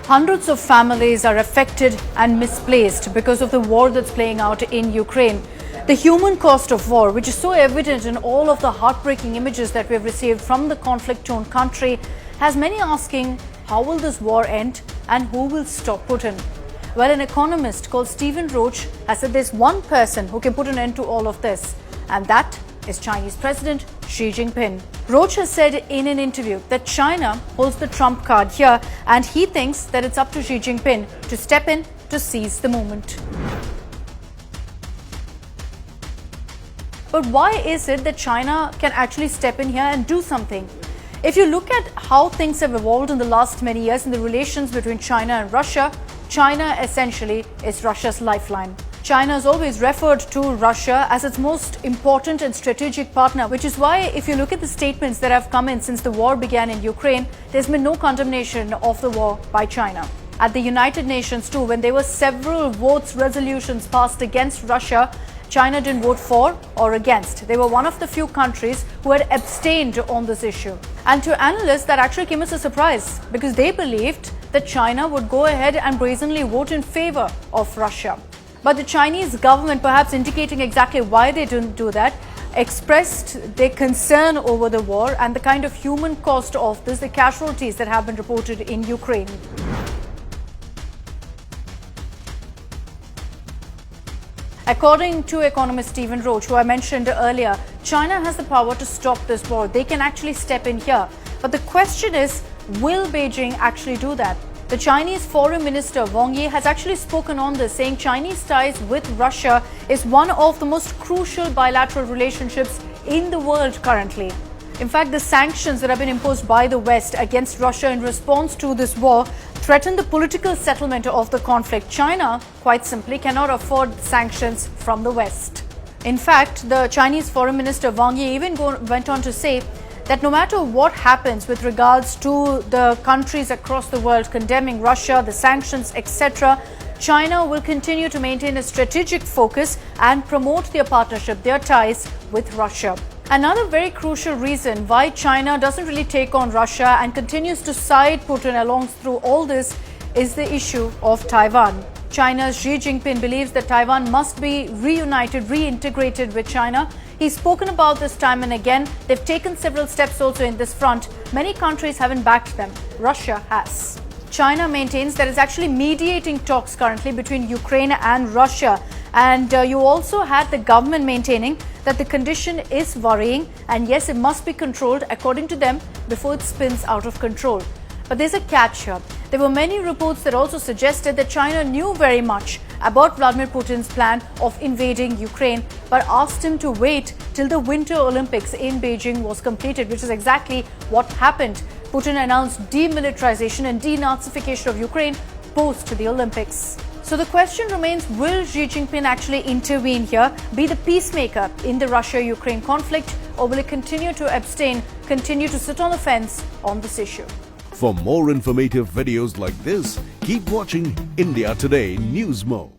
Hundreds of families are affected and misplaced because of the war that's playing out in Ukraine. The human cost of war, which is so evident in all of the heartbreaking images that we've received from the conflict-torn country, has many asking, how will this war end and who will stop Putin? Well, an economist called Stephen Roach has said there's one person who can put an end to all of this, and that is Chinese President Xi Jinping. Roach has said in an interview that China holds the trump card here, and he thinks that it's up to Xi Jinping to step in to seize the moment. But why is it that China can actually step in here and do something? If you look at how things have evolved in the last many years in the relations between China and Russia, China essentially is Russia's lifeline. China has always referred to Russia as its most important and strategic partner, which is why if you look at the statements that have come in since the war began in Ukraine, there's been no condemnation of the war by China. At the United Nations too, when there were several resolutions passed against Russia, China didn't vote for or against. They were one of the few countries who had abstained on this issue. And to analysts, that actually came as a surprise because they believed that China would go ahead and brazenly vote in favor of Russia. But the Chinese government, perhaps indicating exactly why they didn't do that, expressed their concern over the war and the kind of human cost of this, the casualties that have been reported in Ukraine. According to economist Stephen Roach, who I mentioned earlier, China has the power to stop this war. They can actually step in here. But the question is, will Beijing actually do that? The Chinese Foreign Minister Wang Yi has actually spoken on this, saying Chinese ties with Russia is one of the most crucial bilateral relationships in the world currently. In fact, the sanctions that have been imposed by the West against Russia in response to this war threaten the political settlement of the conflict. China, quite simply, cannot afford sanctions from the West. In fact, the Chinese Foreign Minister Wang Yi even went on to say that no matter what happens with regards to the countries across the world condemning Russia, the sanctions, etc., China will continue to maintain a strategic focus and promote their partnership, their ties with Russia. Another very crucial reason why China doesn't really take on Russia and continues to side Putin along through all this is the issue of Taiwan. China's Xi Jinping believes that Taiwan must be reunited, reintegrated with China. He's spoken about this time and again. They've taken several steps also in this front. Many countries haven't backed them. Russia has. China maintains that it's actually mediating talks currently between Ukraine and Russia. And you also had the government maintaining that the condition is worrying and yes, it must be controlled according to them before it spins out of control. But there's a catch here. There were many reports that also suggested that China knew very much about Vladimir Putin's plan of invading Ukraine, but asked him to wait till the Winter Olympics in Beijing was completed, which is exactly what happened. Putin announced demilitarization and denazification of Ukraine post the Olympics. So the question remains, will Xi Jinping actually intervene here, be the peacemaker in the Russia-Ukraine conflict, or will he continue to abstain, continue to sit on the fence on this issue? For more informative videos like this, keep watching India Today Newsmo.